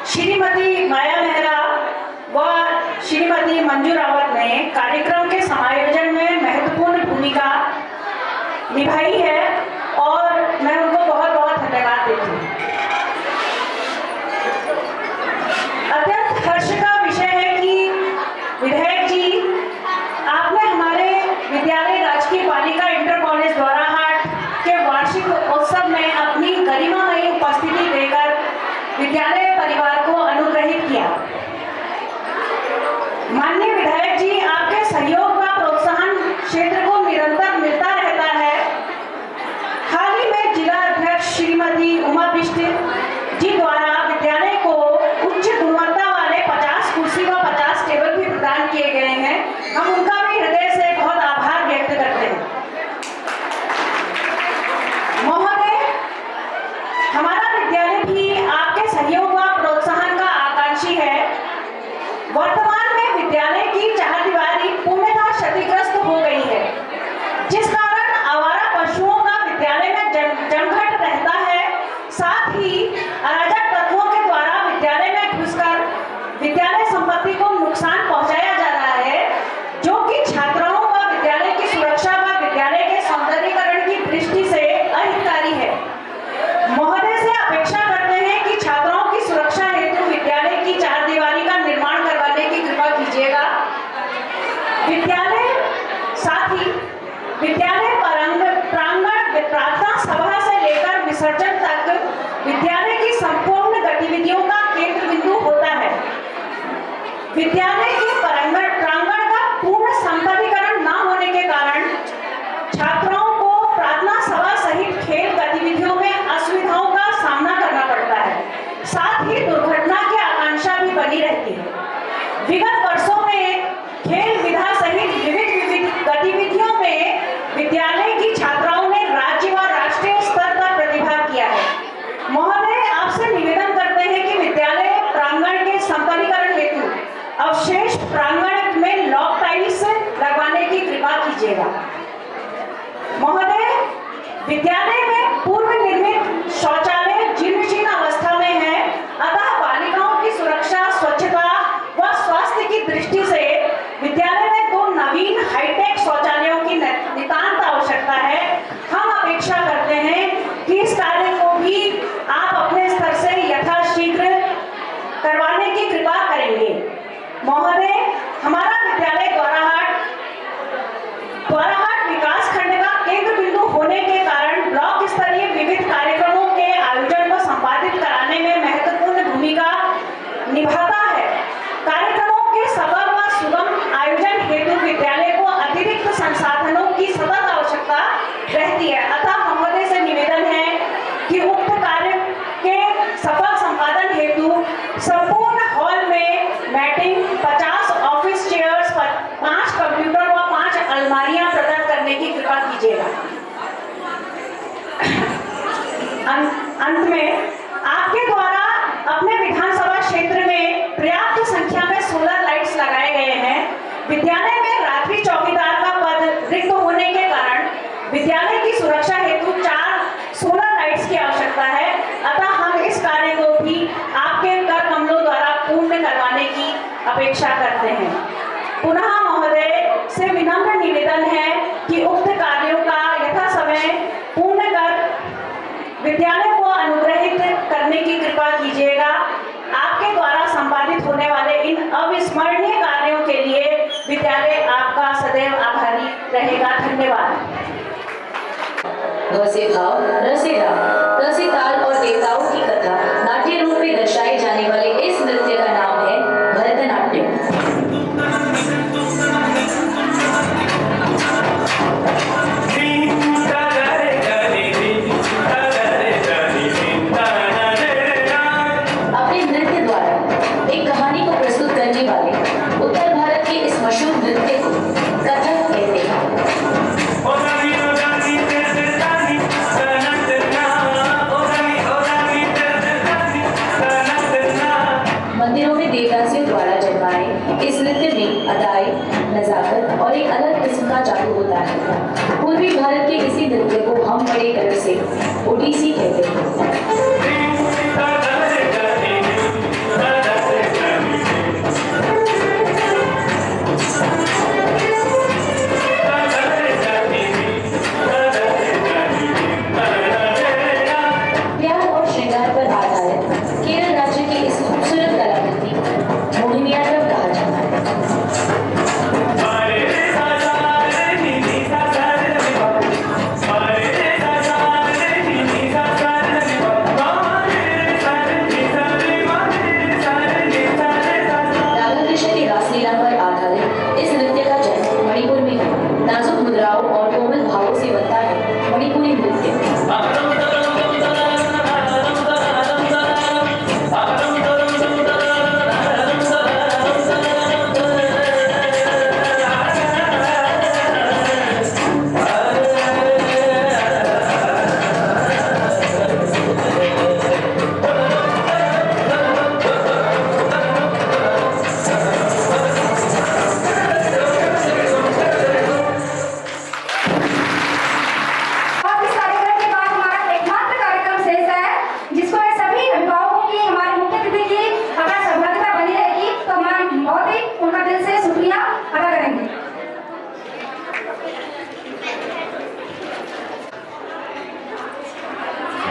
श्रीमती माया मेहरा व श्रीमती मंजू रावत ने कार्यक्रम के समायोजन में महत्वपूर्ण भूमिका निभाई है और मैं उनको बहुत बहुत धन्यवाद देती हूँ। अत्यंत हर्ष का विषय है कि विधायक जी, आपने हमारे विद्यालय राजकीय बालिका इंटर कॉलेज द्वाराहाट के वार्षिक उत्सव में अपनी गरिमामयी उपस्थिति देकर विद्यालय परिवार को अनुग्रहित किया। माननीय विधायक जी, आपके सहयोग व प्रोत्साहन क्षेत्र को निरंतर मिलता रहता है। हाल ही में जिला अध्यक्ष श्रीमती उमा बिष्ट जी द्वारा विद्यालय को उच्च गुणवत्ता वाले 50 कुर्सी व 50 टेबल भी प्रदान किए गए हैं। हम उनका भी हृदय से बहुत आभार व्यक्त करते हैं। महोदय, हमारा विद्यालय भी आपके सहयोग व प्रोत्साहन का आकांक्षी है। वर्तमान में विद्यालय की चारदीवारी पूर्णतः क्षतिग्रस्त हो गई है, जिस कारण आवारा पशुओं का विद्यालय में जमघट रहता है। साथ ही अराजक तत्वों के द्वारा विद्यालय में घुसकर विद्यालय संपत्ति को नुकसान पहुंचाया जा रहा है, जो कि छात्राओं व विद्यालय की सुरक्षा व विद्यालय के सौंदर्यीकरण की दृष्टि से अहितकारी है। महोदय से अपेक्षा करते हैं कि छात्राओं की सुरक्षा हेतु विद्यालय की चारदीवारी का निर्माण करवाने की कृपा कीजिएगा। साथ ही विद्यालय प्रांगण प्रार्थना सभा से लेकर विसर्जन तक विद्यालय की संपूर्ण गतिविधियों का केंद्र बिंदु होता है। विद्यालय के प्रांगण का पूर्ण संपत्तिकरण न होने के कारण छात्राओं को प्रार्थना सभा सहित खेल गतिविधियों में असुविधाओं का सामना करना पड़ता है। साथ ही दुर्घटना की आकांक्षा भी बनी रहती है। विगत वर्षों में खेल विधा सहित विविध गतिविधियों में विद्यालय की छात्राओं ने राज्य व राष्ट्रीय स्तर पर प्रतिभाग किया है। महोदय, आपसे निवेदन करते हैं कि विद्यालय प्रांगण के संपत्तिकरण हेतु अवशेष प्रांगण में लॉक टाइल्स लगवाने की कृपा कीजिएगा। महोदय, विद्यालय में पूर्व निर्मित शौचालय जीर्ण अवस्था में है, अतः बालिकाओं की सुरक्षा, स्वच्छता व स्वास्थ्य की दृष्टि से विद्यालय में 2 नवीन हाईटेक शौचालयों की नितांत आवश्यकता है। हम अपेक्षा करते हैं कि इस कार्य को भी आप अपने स्तर से यथाशीघ्र करवाने की कृपा करेंगे। महोदय, हमारा विद्यालय द्वाराहाट विकास खंड का केंद्र बिंदु होने के कारण ब्लॉक स्तरीय विविध कार्यक्रमों के आयोजन को संपादित कराने में महत्वपूर्ण भूमिका निभाता है। कार्यक्रमों के सफल व सुगम आयोजन हेतु विद्यालय को अतिरिक्त संसाधनों की सतत आवश्यकता रहती है। अतः महोदय से निवेदन है कि उक्त कार्य के सफल संपादन हेतु संपूर्ण हॉल में मैटिंग, 50 ऑफिस चेयर्स, 5 कंप्यूटर व 5 अलमारियां प्रदान करने की कृपा कीजिएगा। अंत में आपके द्वारा अपने विधानसभा क्षेत्र में पर्याप्त संख्या में सोलर लाइट्स लगाए गए हैं। विद्यालय में रात्रि चौकीदार का पद रिक्त होने के कारण विद्यालय की सुरक्षा हेतु 4 सोलर लाइट्स की आवश्यकता है। अतः हम इस कार्य को भी आपके कर कमलों द्वारा पूर्ण करवाने की अपेक्षा करते हैं। पुनः महोदय से विनम्र निवेदन है कि उक्त कार्यों का यथा समय पूर्ण कर विद्यालय को अनुग्रहित करने की कृपा कीजिएगा। आपके द्वारा संपादित होने वाले इन अविस्मरणीय कार्यों के लिए विद्यालय आपका सदैव आभारी रहेगा। धन्यवाद। से भाव, रसे राम, रसे ताल और देवताओं की कथा नाट्य रूप में दर्शाए जाने वाले इस नृत्य का नाम है भरतनाट्यम। अपने नृत्य द्वारा एक कहानी को प्रस्तुत करने वाले उत्तर भारत के इस मशहूर नृत्य को कथक कहते हैं। मंदिरों में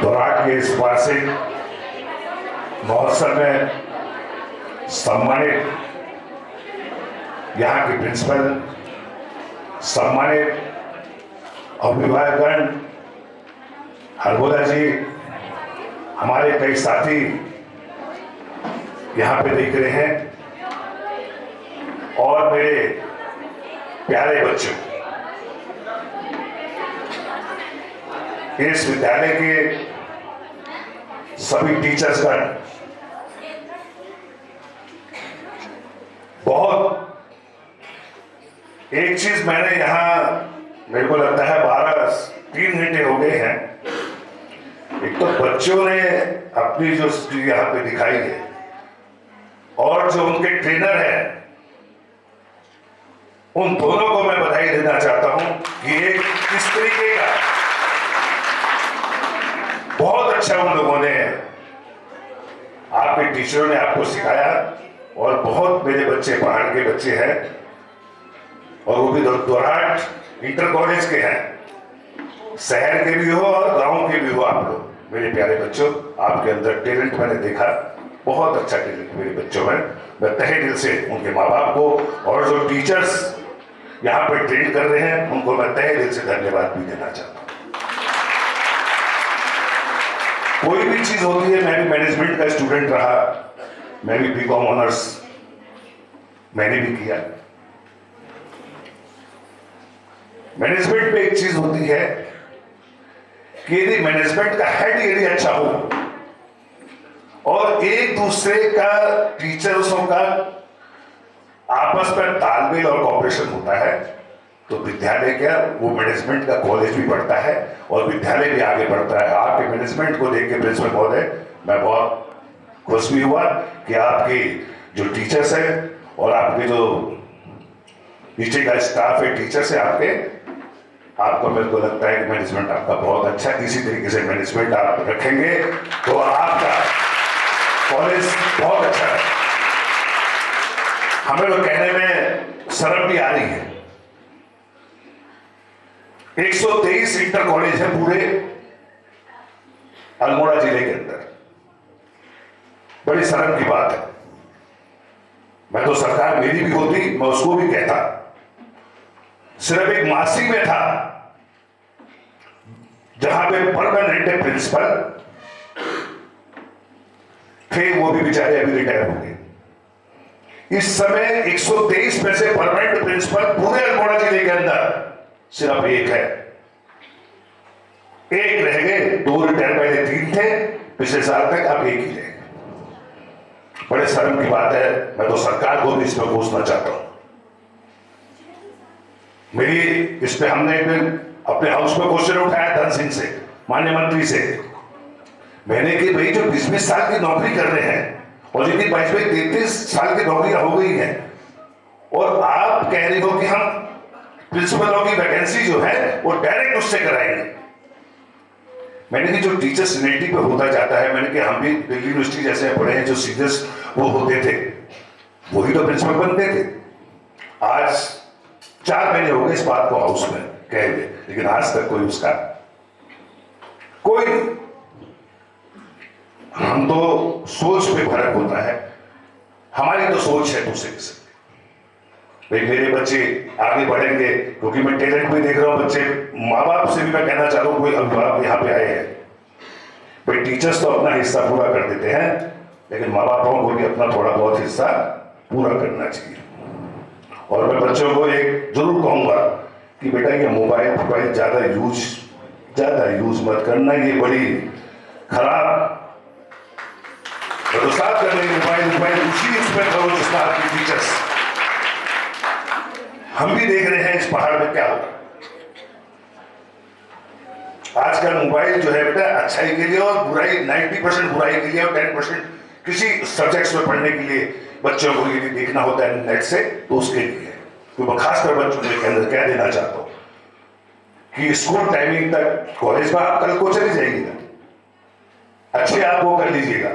दोराट के इस वार्षिक महोत्सव में सम्मानित यहाँ के प्रिंसिपल, सम्मानित अभिभावकगण, हरगोला जी, हमारे कई साथी यहाँ पे देख रहे हैं और मेरे प्यारे बच्चों, इस विद्यालय के सभी टीचर्स का बहुत, एक चीज मैंने यहां, मेरे को लगता है 3 घंटे हो गए हैं। एक तो बच्चों ने अपनी जो यहाँ पे दिखाई है और जो उनके ट्रेनर हैं, उन दोनों को मैं बधाई देना चाहता हूं कि एक किस तरीके का बहुत अच्छा उन लोगों ने, आपके टीचरों ने आपको सिखाया। और बहुत मेरे बच्चे पहाड़ के बच्चे हैं और वो भी दोराट इंटर कॉलेज के हैं, शहर के भी हो और गांव के भी हो। आप लोग मेरे प्यारे बच्चों, आपके अंदर टैलेंट मैंने देखा, बहुत अच्छा टैलेंट मेरे बच्चों में। मैं तहे दिल से उनके माँ बाप को और जो टीचर्स यहाँ पर ट्रेन कर रहे हैं उनको मैं तहे दिल से धन्यवाद भी देना चाहता हूँ। कोई भी चीज होती है, मैं भी मैनेजमेंट का स्टूडेंट रहा, मैं भी बीकॉम ऑनर्स मैंने भी किया। मैनेजमेंट में एक चीज होती है कि यदि मैनेजमेंट का हेड यदि अच्छा हो और एक दूसरे का, टीचर्सों का आपस में तालमेल और कॉपरेशन होता है, तो विद्यालय क्या, वो मैनेजमेंट का कॉलेज भी बढ़ता है और विद्यालय भी आगे बढ़ता है। आपके मैनेजमेंट को देख के प्रिंसिपल महोदय मैं बहुत खुश भी हुआ कि आपकी जो टीचर्स है और आपके जो नीचे का स्टाफ है, टीचर्स है आपको मेरे को लगता है कि मैनेजमेंट आपका बहुत अच्छा है। इसी तरीके से मैनेजमेंट आप रखेंगे तो आपका कॉलेज बहुत अच्छा है। हमें तो कहने में शर्म भी आ रही है, 123 इंटर कॉलेज है पूरे अल्मोड़ा जिले के अंदर। बड़ी शर्म की बात है। मैं तो सरकार मेरी भी होती, मैं उसको भी कहता, सिर्फ एक मासी में था जहां पे परमानेंट प्रिंसिपल थे, वो भी बेचारे अभी रिटायर हो गए। इस समय 123 में से परमानेंट प्रिंसिपल पूरे अल्मोड़ा जिले के अंदर सिर्फ एक है, एक रह गए, 2 रिटायर पहले 3 थे, पिछले साल तक अब एक ही रहे। बड़े शर्म की बात है। मैं तो सरकार को भी इस पर पूछना चाहता हूं। मेरी इस पे हमने एक दिन अपने हाउस में क्वेश्चन उठाया धन सिंह से, माननीय मंत्री से, मैंने कि भाई जो 20-20 साल की नौकरी कर रहे हैं और जिनकी 22-23 साल की नौकरियां हो गई हैं और आप कह रहे हो कि हम प्रिंसिपलों की वैकेंसी जो है वो डायरेक्ट उससे कराएंगे। मैंने कि जो टीचर सीनियरिटी पे होता जाता है, मैंने कि हम भी दिल्ली यूनिवर्सिटी जैसे पढ़े हैं, जो सीनियर्स वो होते थे वही तो प्रिंसिपल बनते थे। आज 4 महीने हो गए इस बात को हाउस में कहे हुए, लेकिन आज तक कोई उसका कोई, हम तो सोच पे फर्क होता है, हमारी तो सोच है दूसरे से भाई मेरे बच्चे आगे बढ़ेंगे, क्योंकि मैं टैलेंट भी देख रहा हूं बच्चे। माँ बाप से भी मैं कहना चाह रहा हूं, कोई अभिभावक यहाँ पे आए हैं भाई, टीचर्स तो अपना हिस्सा पूरा कर देते हैं, लेकिन माँ बापों को भी अपना थोड़ा बहुत हिस्सा पूरा करना चाहिए। और मैं बच्चों को एक जरूर कहूंगा कि बेटा ये मोबाइल ज्यादा यूज मत करना, ये बड़ी खराब साथ कर रही मोबाइल उसी उसमें करो जिसका आपकी टीचर्स। हम भी देख रहे हैं इस पहाड़ में क्या होगा। आजकल मोबाइल जो है बेटा अच्छाई के लिए और बुराई, 90% बुराई के लिए और 10% किसी सब्जेक्ट्स में पढ़ने के लिए बच्चों को यदि देखना होता है नेट से तो उसके लिए। तो मैं खासकर बच्चों के अंदर क्या देना चाहता हूं कि स्कूल टाइमिंग तक, कॉलेज में आप कल को चले जाइएगा, अच्छे आप वो कर लीजिएगा,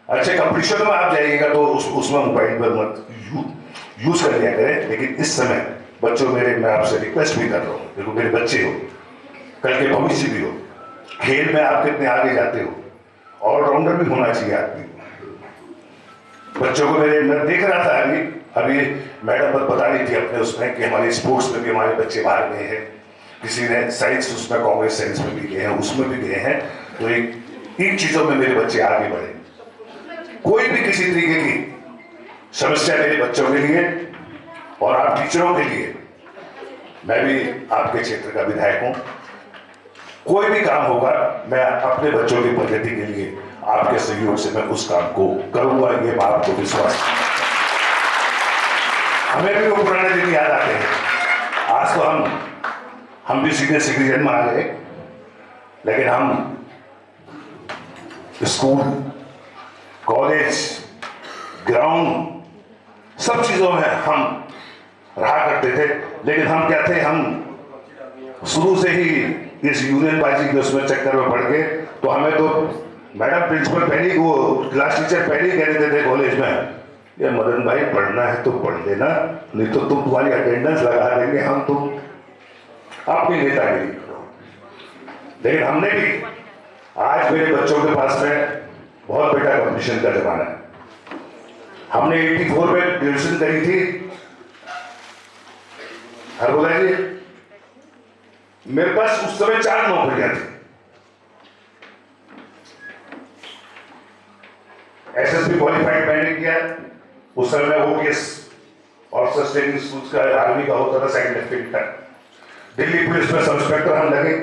अच्छे कंपटीशन में आप जाइएगा तो उसमें मोबाइल पर मत यूज कर लिया करें। लेकिन इस समय बच्चों मेरे, मैं आपसे रिक्वेस्ट भी कर रहा हूं, देखो मेरे बच्चे हो, कल के भविष्य भी हो, खेल में आप कितने आगे जाते हो, ऑलराउंडर भी होना चाहिए आदमी। बच्चों को मैं देख रहा था अभी मैडम बता रही थी अपने उसमें कि हमारे स्पोर्ट्स में भी हमारे बच्चे बाहर गए हैं, किसी ने साइंस उसमें कॉमर्स साइंस में भी गए हैं, उसमें भी गए हैं। तो इन चीजों में मेरे बच्चे आगे बढ़े। कोई भी किसी तरीके की समस्या मेरे बच्चों के लिए और आप टीचरों के लिए, मैं भी आपके क्षेत्र का विधायक हूं, कोई भी काम होगा मैं अपने बच्चों की प्रगति के लिए आपके सहयोग से मैं उस काम को करूंगा, ये मैं आपको विश्वास है। हमें भी वो पुराने दिन याद आते हैं। आज तो हम भी सीनियर सिटीजन में आ गए, लेकिन हम स्कूल, कॉलेज, ग्राउंड सब चीजों में हम रहा करते थे। लेकिन हम क्या थे, हम शुरू से ही इस यूनियन बाजी के उसमें चक्कर में पड़ गए। तो हमें तो मैडम प्रिंसिपल पहले वो क्लास टीचर पहले ही कह देते थे कॉलेज में, ये मदन भाई पढ़ना है तो पढ़ लेना, नहीं तो तुम तुम्हारी अटेंडेंस लगा देंगे, हम तुम अपनी नेतागिरी करो। लेकिन हमने भी, आज मेरे बच्चों के पास में बहुत बेटा कंपटीशन का जमाना है। हमने 84 में ग्रेजुएशन करी थी, हर बोला जी मेरे पास उस समय 4 नौकरियां थी। एसएसबी क्वालिफाइड मैंने किया, उस समय ओपीएस और सस्टेनिंग स्कूल्स का आर्मी का होता था साइंटिफिक का। दिल्ली पुलिस में सब इंस्पेक्टर हम लगे,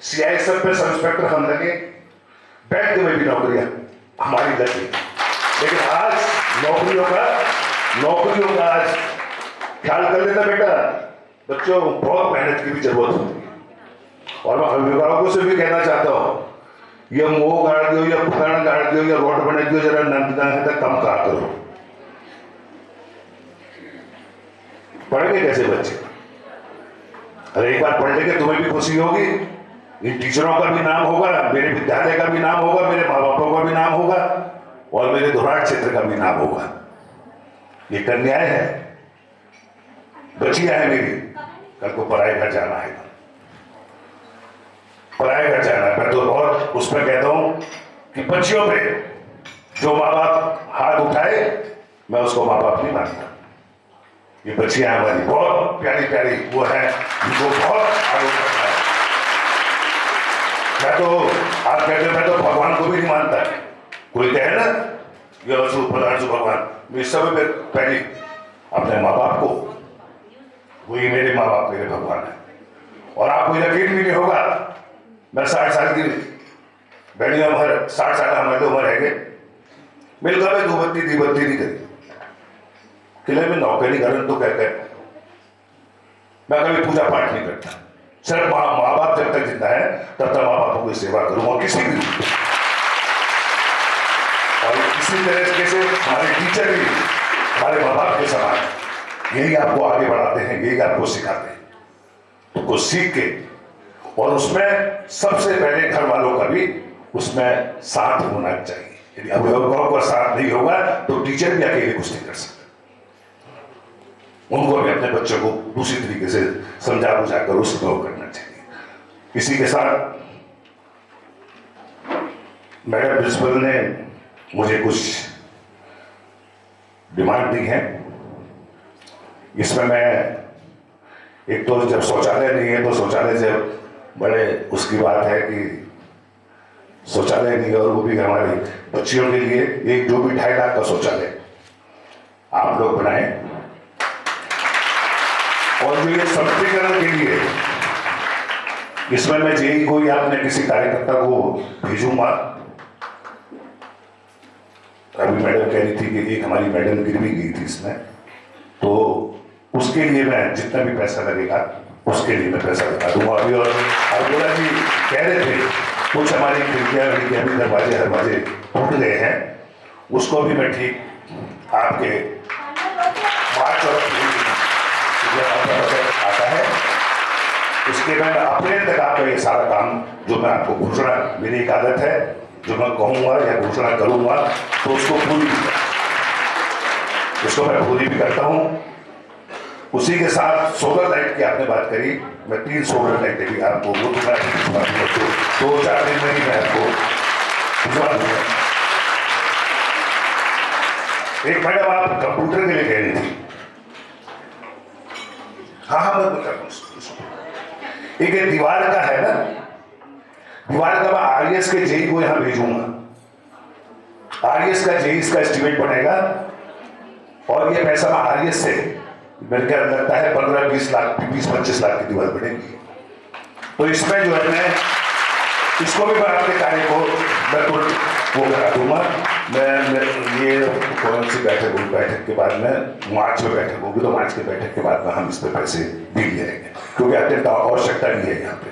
सीआईएसएफ में सब इंस्पेक्टर हम लगे, बैंक में भी नौकरियां हमारी लगी। लेकिन आज नौकरियों का आज ख्याल कर लेना बेटा, बच्चों बहुत मेहनत की भी जरूरत होती है। और मैं अभिभावकों से भी कहना चाहता हूं, ये मुंह गाड़ दो या पुराण गाड़ दो या रोड बना दो, जरा नंदना तक कम कहा करो। पढ़ेंगे कैसे बच्चे? अरे एक बार पढ़ लेंगे तुम्हें भी खुशी होगी, इन टीचरों का भी नाम होगा, मेरे विद्यालय का भी नाम होगा, मेरे माँ बापों का भी नाम होगा और मेरे धुराट क्षेत्र का भी नाम होगा। ये कन्याएं है, बचिया है मेरी, कल को पढ़ाई घर जाना है, पढ़ाई घर जाना है। मैं तो और उसमें कहता हूं कि बच्चियों पे जो माँ बाप हाथ उठाए, मैं उसको माँ बाप नहीं मानता। ये बच्चियां हमारी बहुत प्यारी प्यारी वो है, जिनको बहुत आगे बढ़ना है। मैं तो आप कहते मैं तो भगवान को भी नहीं मानता। कोई कहे ना ये प्रधान भगवान, मैं इस समय पहले अपने माँ बाप को, वही मेरे माँ बाप मेरे भगवान है। और आपको यकीन भी नहीं होगा, मैं 60 साल की बड़ी उम्र, 60 साल हमारी उम्र है, मिलकर मैं दी बत्ती नहीं करी, किले में नौकरी करन तो कहते मैं कभी पूजा पाठ नहीं करता। सिर्फ माँ बाप जब तक जिंदा है तब तक माँ बापों की सेवा करूंगा किसी भी। और इसी तरीके से हमारे टीचर भी हमारे माँ बाप के समान, यही आपको आगे बढ़ाते हैं, यही आपको सिखाते हैं। तो कुछ सीख के, और उसमें सबसे पहले घर वालों का भी उसमें साथ होना चाहिए। यदि अभिभावकों का साथ नहीं होगा तो टीचर भी अकेले कुछ नहीं कर सकते। उनको भी अपने बच्चों को दूसरी तरीके से समझा बुझाकर उसको करना चाहिए। इसी के साथ मैडम प्रिंसिपल ने मुझे कुछ डिमांड दी है। इसमें मैं, एक तो जब शौचालय नहीं है तो शौचालय से बड़े उसकी बात है कि शौचालय नहीं है, और वो भी हमारी बच्चियों के लिए एक जो भी 2.5 लाख का शौचालय आप लोग बनाए। और जो ये सशक्तिकरण के लिए, इसमें मैं जेई कोई आपने किसी कार्यकर्ता को भेजूंगा। अभी मैडम कह रही थी कि एक हमारी मैडम गिर भी गई थी इसमें, तो उसके लिए मैं जितना भी पैसा लगेगा उसके लिए मैं पैसा लगा दूंगा। अभी और बोला जी कह रहे थे कुछ हमारी खिड़कियां भी दरवाजे टूट गए हैं, उसको भी मैं ठीक आपके मार्च और आता है उसके बाद अप्रैल तक आपका ये सारा काम, जो मैं आपको घोषणा, मेरी एक आदत है जो मैं कहूँगा या घोषणा करूँगा तो उसको मैं पूरी भी करता हूँ। उसी के साथ सोलर लाइट की आपने बात करी, मैं 3 सोलर लाइटें भी आपको वो 2-4 दिन में ही मैं आपको भिजवा दूंगा। एक मैडम आप कंप्यूटर के लिए कह रही थी। हाँ मैं बता रहा हूँ। एक दीवार का है ना, दीवार का मैं आरएस के जेई को यहां भेजूंगा। आरएस का जेई इसका एस्टिमेट बनेगा और ये पैसा मैं आरएस से मेरे ख्याल लगता है 15-20 लाख 20-25 लाख की दीवार बनेगी। तो इसमें जो है मैं इसको भी मैं आपके कार्य को मैं तुरंत वो करा दूंगा। मैं ये कौन सी बैठक होगी, बैठक के बाद में मार्च में बैठक होगी, तो मार्च की बैठक के बाद में हम इस पे पैसे दे जाएंगे, क्योंकि अत्यंत आवश्यकता भी है यहाँ पे।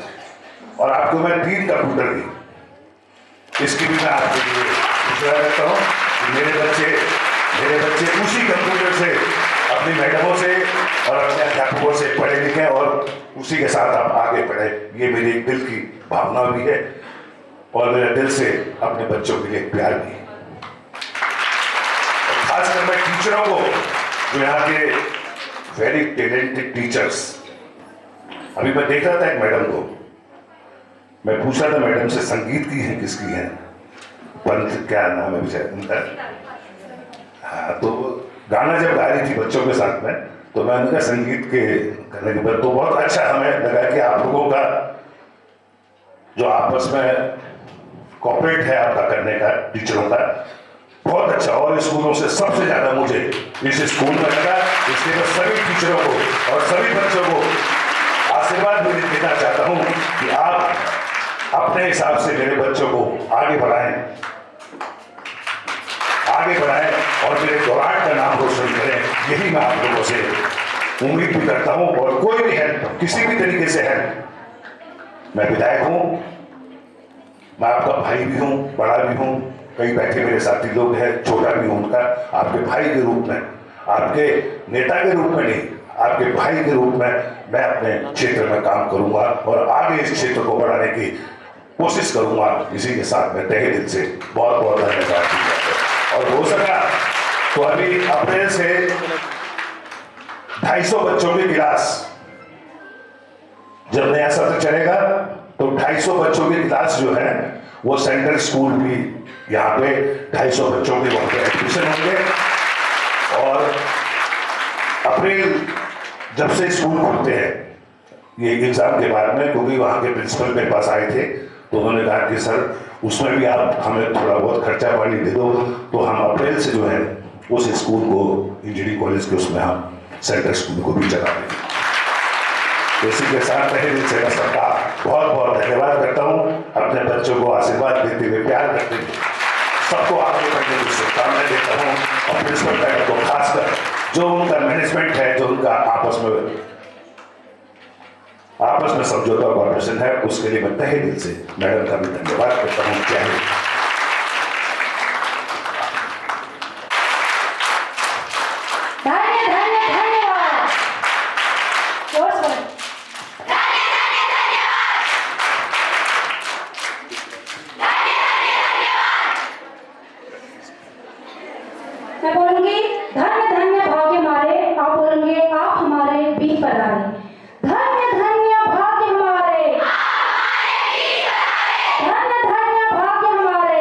और आपको मैं 3 कंप्यूटर दी, इसकी भी मैं आपके लिए घोषणा करता हूँ कि मेरे बच्चे उसी कंप्यूटर से अपनी मैडमों से और अपने अध्यापकों से पढ़े लिखें और उसी के साथ आप आगे बढ़े। ये मेरी एक दिल की भावना भी है और मेरे दिल से अपने बच्चों के लिए प्यार भी है। और खासकर मैं टीचरों को, जो यहाँ के वेरी टैलेंटेड टीचर्स, अभी मैं देख रहा था एक मैडम को, मैं पूछा था मैडम से संगीत की है किसकी है, पंत क्या नाम है विजय उनका। हाँ, तो गाना जब गा रही थी बच्चों के साथ में, तो मैं उनका संगीत के करने के बाद तो बहुत अच्छा हमें लगा कि आप लोगों का जो आपस में कॉपरेट है आपका करने का, टीचरों का बहुत अच्छा। और स्कूलों से सबसे ज्यादा मुझे इस स्कूल में लगा। इसके लिए सभी टीचरों को और सभी बच्चों को आशीर्वाद भी देना चाहता हूँ कि आप अपने हिसाब से मेरे बच्चों को आगे बढ़ाएं और मेरे गौराट का नाम रोशन करें। यही मैं आप लोगों से उम्मीद भी करता हूं। और कोई भी हेल्प, किसी भी तरीके से हेल्प, मैं विधायक हूं, मैं आपका भाई भी हूं, बड़ा भी हूं, कई बैठे मेरे साथी लोग हैं, छोटा भी हूं उनका, आपके भाई के रूप में, आपके नेता के रूप में नहीं, आपके भाई के रूप में मैं अपने क्षेत्र में काम करूंगा और आगे इस क्षेत्र को बढ़ाने की कोशिश करूंगा। इसी के साथ मैं तहे दिल से बहुत बहुत धन्यवाद। और हो सका तो अभी अप्रैल से 250 बच्चों की क्लास, जब नया सत्र चलेगा तो 250 बच्चों की क्लास जो है वो सेंट्रल स्कूल भी यहाँ पे 250 बच्चों के वहां पे एडमिशन होंगे। और अप्रैल जब से स्कूल खुलते हैं ये एग्जाम के बाद में, क्योंकि वहां के प्रिंसिपल मेरे पास आए थे तो उन्होंने कहा कि सर उसमें भी आप हमें थोड़ा बहुत खर्चा पानी दे दो, तो हम अप्रैल से जो है उस स्कूल को, इंजीनियरिंग कॉलेज के उसमें हम सेंट्रल स्कूल को भी चला देंगे। तो इसी के साथ तहे दिल से मैं सबका बहुत बहुत धन्यवाद करता हूँ। अपने बच्चों को आशीर्वाद देते हुए, प्यार करते हुए सबको आगे बढ़ने की शुभकामनाएं देता हूँ। और प्रिंसिपल मैडम को खासकर जो उनका मैनेजमेंट है, जो उनका आपस में समझौता और कॉर्पोरेशन है, उसके लिए मैं तहे दिल से मैडम का भी धन्यवाद करता हूँ। जय हिंद। मैं बोलूंगी धन्य धन्य भाग्य हमारे, आप बोलेंगे आप हमारे बीच पधारे। धन्य धन्य भाग्य हमारे, धन्य धन्य भाग्य हमारे।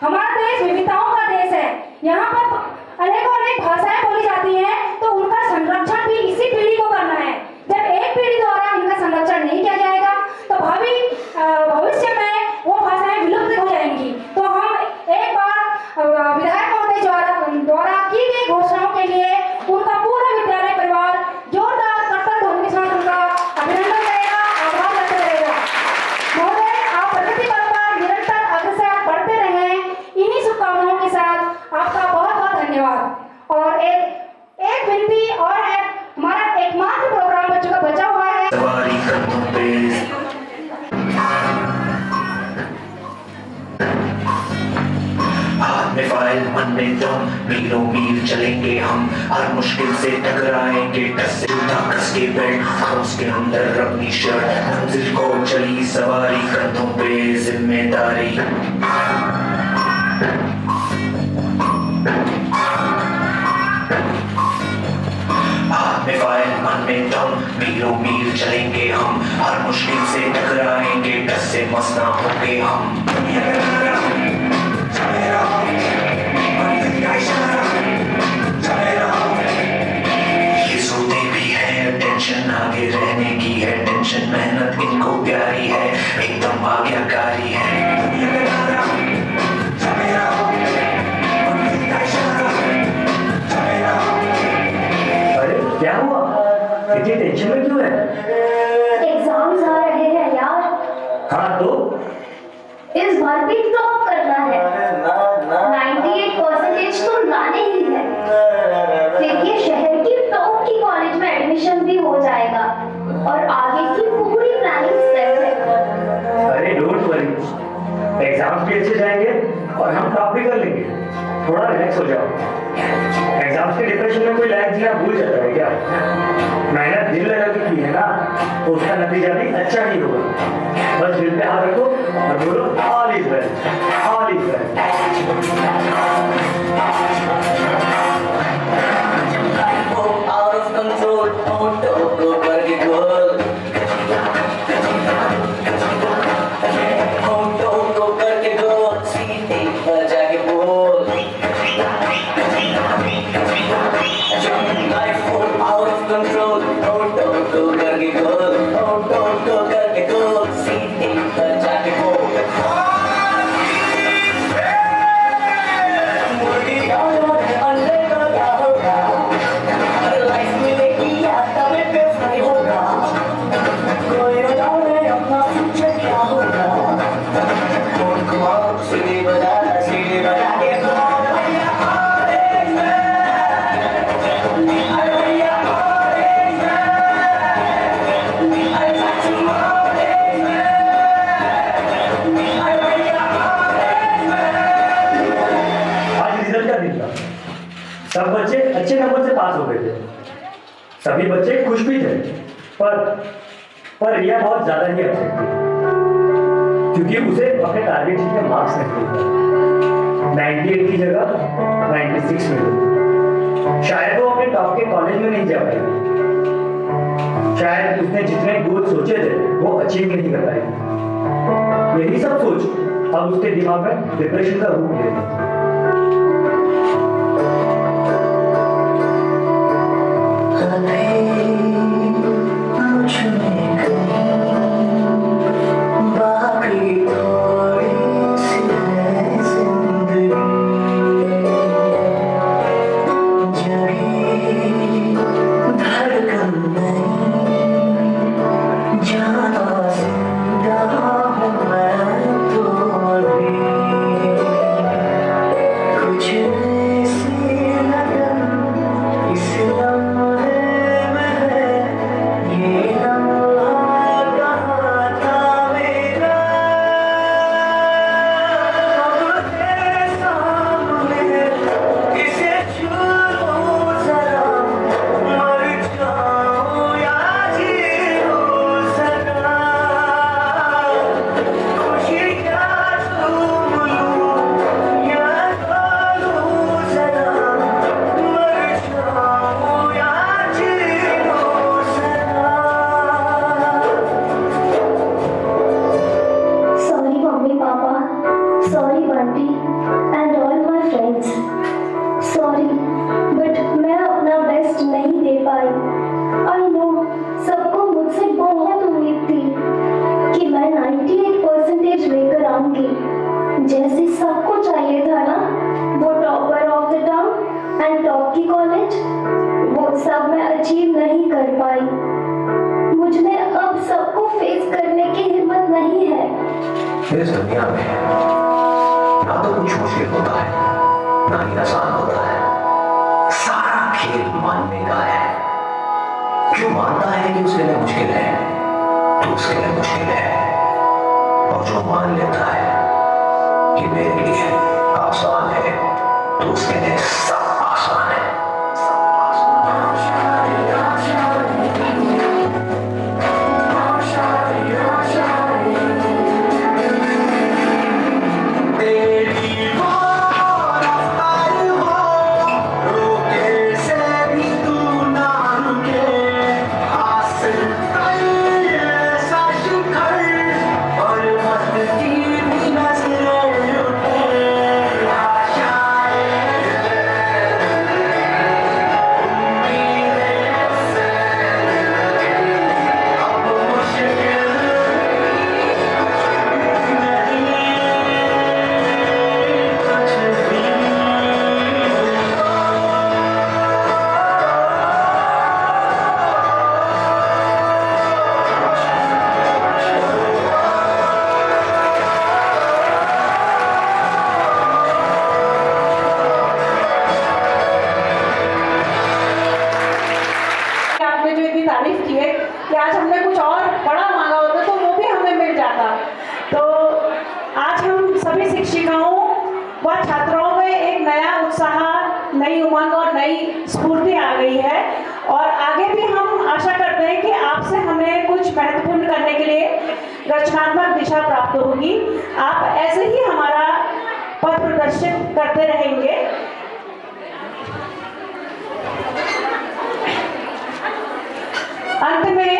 हमारा देश विविधताओं का देश है। यहाँ पर अनेकों अनेक भाषाएं बोली जाती हैं, तो उनका संरक्षण भी इसी पीढ़ी को करना है। जब एक पीढ़ी द्वारा इनका संरक्षण नहीं किया जाएगा तो भविष्य में वो भाषाएं विलुप्त हो जाएंगी। तो हम एक बार विधायक महोदय द्वारा की गई घोषणाओं के लिए उनका पूरा विद्यालय परिवार जोरदार करतल ध्वनि के साथ उनका अभिनंदन करेगा, आभार व्यक्त करेगा। महोदय, आप प्रगति पथ पर निरंतर अग्रसर बढ़ते रहें, इन्हीं शुभकामनाओं के साथ आपका बहुत बहुत धन्यवाद। और एक विनती और है, हमारा एकमात्र प्रोग्राम बच्चों का बचा हुआ है। सवारी कदमों पे हाथ में फाइल मन में दम, मीलों मील चलेंगे हम, हर मुश्किल से टकराएंगे, टस से जूता कस के बेल्ट, उसके अंदर अपनी शर्ट, मंजिल को चली सवारी, कंधों पे जिम्मेदारी। हाथ में फाइल मन में दम, मीलों मील चलेंगे हम, हर मुश्किल से टकराएंगे, टस से मस ना होंगे हम। ये सोते भी है, टेंशन आगे रहने की है, टेंशन मेहनत इनको प्यारी है, एकदम आज्ञाकारी है। अरे क्या हुआ, इतनी टेंशन में क्यों है? एग्जाम्स आ रहे हैं यार। हाँ तो इस बार भी टॉप करना है। 98% तो लाने ही है। फिर ये शहर की टॉप की कॉलेज में एडमिशन भी हो जाएगा और आगे की पूरी प्लानिंग सेट है। अरे डोंट वरी, एग्जाम्स भी अच्छे जाएंगे और हम टॉप भी कर लेंगे। थोड़ा रिलैक्स हो जाओ। एग्जाम्स के डिप्रेशन में कोई लाइफ जीना भूल जाता है क्या? मेहनत दिल लगा के की है ना, तो उसका नतीजा भी अच्छा ही होगा। बस दिल पे हाथ रखो और बोलो all is well, all is well. Out of control, go करके गोल, go करके गोल, सीधे पर जाके बोल। Life out of control, go करके गोल, go करके गोल, सीधे पर जाके बोल। सब बच्चे अच्छे नंबर से पास हो गए थे, सभी बच्चे खुश भी थे, पर रिया बहुत ज्यादा ही अपसेट थी क्योंकि उसे अपने टारगेट शीट में मार्क्स नहीं मिले। 98 की जगह 96 मिले। शायद वो अपने टॉप के कॉलेज में नहीं जा पाएगी, शायद उसने जितने गोल सोचे थे वो अचीव नहीं कर पाएगी। यही सब सोच अब उसके दिमाग में डिप्रेशन का रूप ले रही। Aunty and all my friends, sorry but मैं अपना बेस्ट नहीं दे पाई। आई नो सबको मुझसे बहुत उम्मीद थी कि मैं 98% लेकर आऊंगी, जैसे सबको चाहिए था ना, वो topper of the town and top की कॉलेज, वो सब मैं अचीव नहीं कर पाई। मुझ में अब सबको फेस करने की हिम्मत नहीं है। इस दुनिया में ना तो कुछ मुश्किल होता है ना ही आसान होता है, सारा खेल मानने का है। जो मानता है कि उसके लिए मुश्किल है तो उसके लिए मुश्किल है, और जो मान लेता है कि मेरे लिए आसान है तो उसके लिए सब आसान है। आपने जो इतनी तारीफ की है कि आज हमने कुछ और बड़ा मांगा होता तो वो भी हमें मिल जाता। तो आज हम सभी शिक्षिकाओं व छात्राओं में एक नया उत्साह, नई उमंग और नई स्फूर्ति आ गई है, और आगे भी हम आशा करते हैं कि आपसे हमें कुछ महत्वपूर्ण करने के लिए रचनात्मक दिशा प्राप्त होगी। आप ऐसे ही हमारा पथ प्रदर्शित करते रहेंगे। अंत में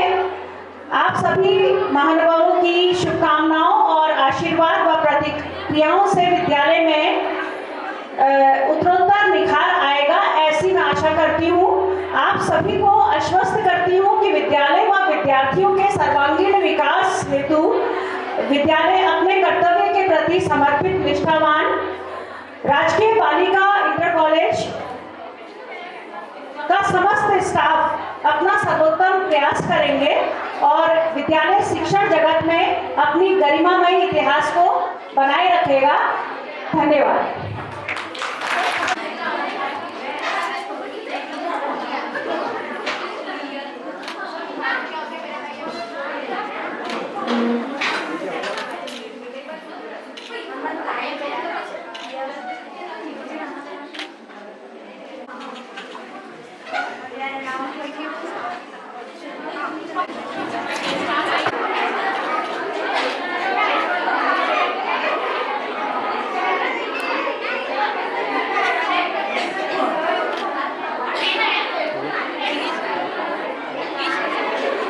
आप सभी महानुभावों की शुभकामनाओं और आशीर्वाद व प्रतिक्रियाओं से विद्यालय में उत्तरोत्तर निखार आएगा, ऐसी मैं आशा करती हूँ। आप सभी को आश्वस्त करती हूँ कि विद्यालय व विद्यार्थियों के सर्वांगीण विकास हेतु विद्यालय अपने कर्तव्य के प्रति समर्पित, निष्ठावान, राजकीय बालिका इंटर कॉलेज का समस्त स्टाफ अपना सर्वोत्तम प्रयास करेंगे और विद्यालय शिक्षण जगत में अपनी गरिमामय इतिहास को बनाए रखेगा। धन्यवाद।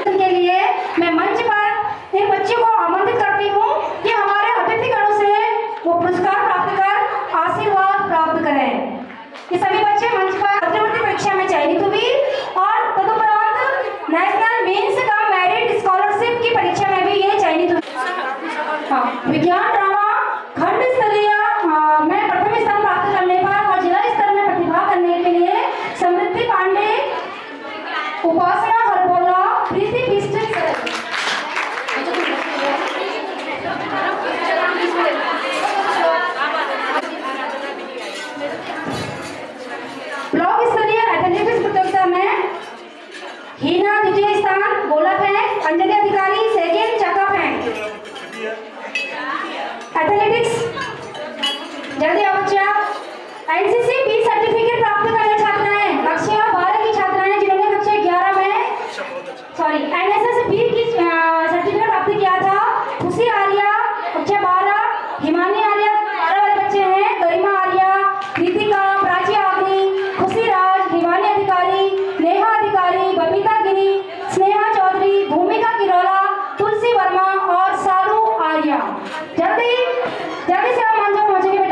के लिए मैं मंच पर इन बच्चों को आमंत्रित करती हूँ कि हमारे अतिथिगणों से वो पुरस्कार प्राप्त कर आशीर्वाद प्राप्त करें। ये सभी बच्चे मंच पर अग्रवर्ती परीक्षा में चयनित हुई और तदुपरांत नेशनल मेंस का मेरिट स्कॉलरशिप की परीक्षा में भी ये चयनित हुई। हाँ, विज्ञान ड्रामा खंड स्तरीय में प्रथम स्थान प्राप्त करने पर और जिला स्तर में प्रतिभा करने के लिए समृद्धि पांडे, उपासना हरबोला, प्रीति बिष्ट, ब्लॉक स्तरीय एथलेटिक्स प्रतियोगिता में हीना द्वितीय स्थान, गोला फेंक, अंजलि अधिकारी सेकेंड, चक्का फेंक। एथलेटिक्स जल्दी आओ बच्चा। एनसीसी बी सर्टिफिकेट प्राप्त करने छात्राएं कक्षा 12 की छात्राएं जिन्होंने कक्षा 11 में एनएसएस बी की सर्टिफिकेट प्राप्त किया था। खुशी आर्या कक्षा 12, हिमानी आर्या 12 वाले बच्चे हैं, गरिमा आर्या, कृतिका, प्राची आगरी, खुशी राज, हिमानी अधिकारी, नेहा अधिकारी, बबीता गिरी, स्नेहा चौधरी, भूमिका किरोला, तुलसी वर्मा और सारू आर्या। जल्दी जल्दी से आप मंच पर पहुंचेंगे।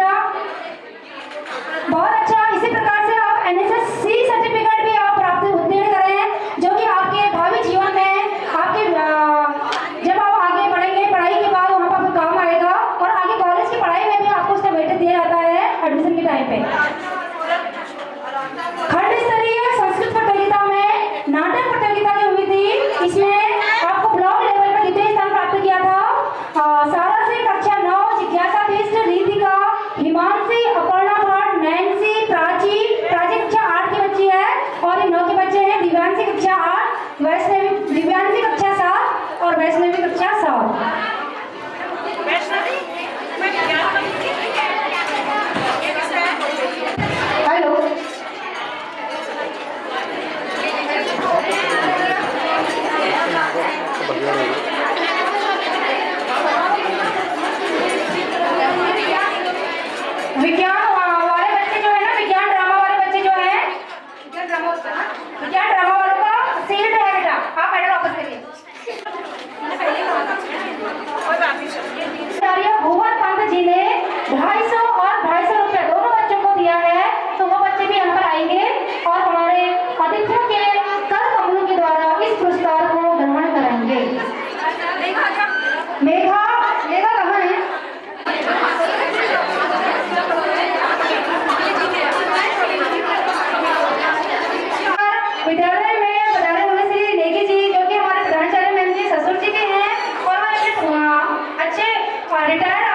रिटायर्ड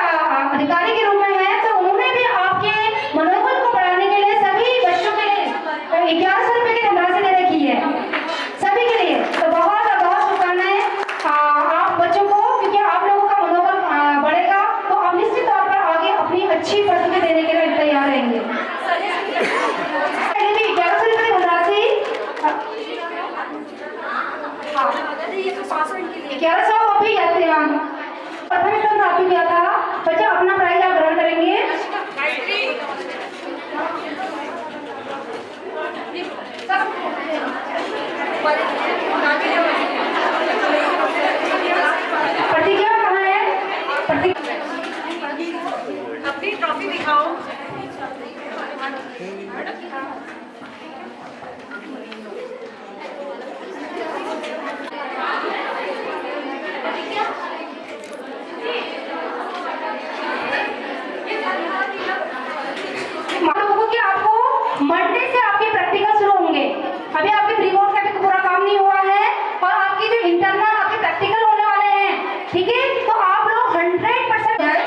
अधिकारी के रूप में हैं, तो उन्होंने भी आपके मनोबल को बढ़ाने के लिए सभी बच्चों के लिए 1100 रुपए की धनराशि दे रखी है, सभी के लिए। तो बहुत बहुत शुभकामनाएं आप बच्चों को, क्योंकि आप लोगों का मनोबल बढ़ेगा तो आप निश्चित तौर पर आगे अपनी अच्छी प्रतिभा देने के लिए तैयार रहेंगे। 1100 रुपए की धनराशि 1100 अभी प्रथम स्थान प्राप्त किया था। बच्चा अपना प्राइज आप ग्रहण करेंगे। प्रतिज्ञा कहाँ है? अपनी ट्रॉफी दिखाओ। लोगों की आपको मंडे से आपके प्रैक्टिकल शुरू होंगे। अभी आपके प्री बोर्ड का भी पूरा काम नहीं हुआ है और आपकी जो इंटरनल आपके प्रैक्टिकल होने वाले हैं, ठीक है? तो आप लोग 100% है।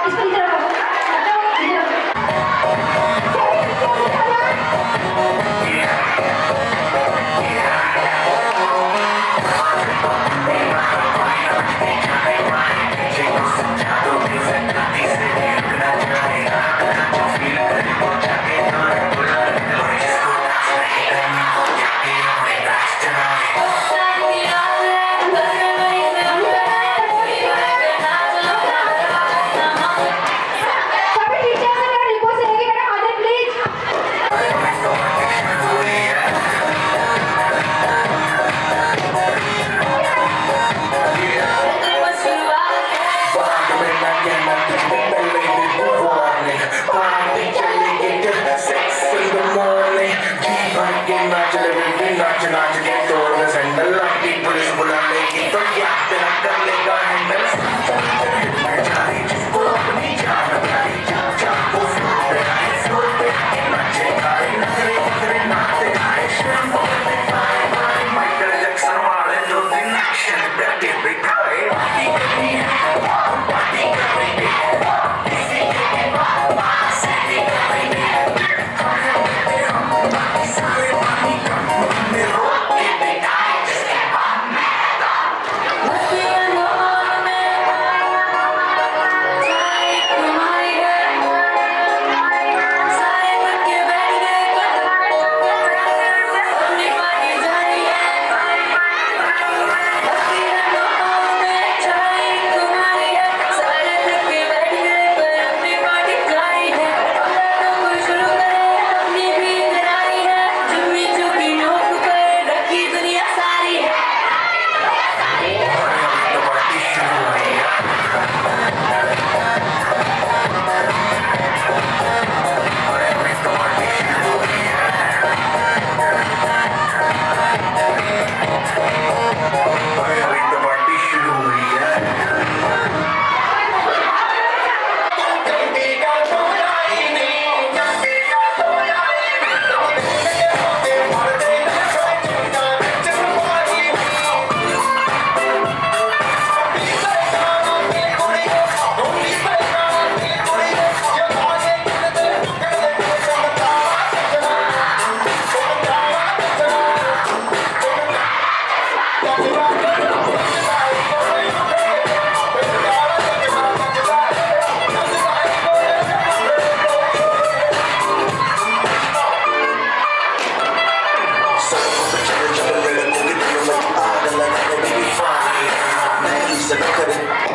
इसको इधर रखो। सभी टीचर से मेरा रिक्वेस्ट है कि बेटा आ जाए प्लीज। Couldn't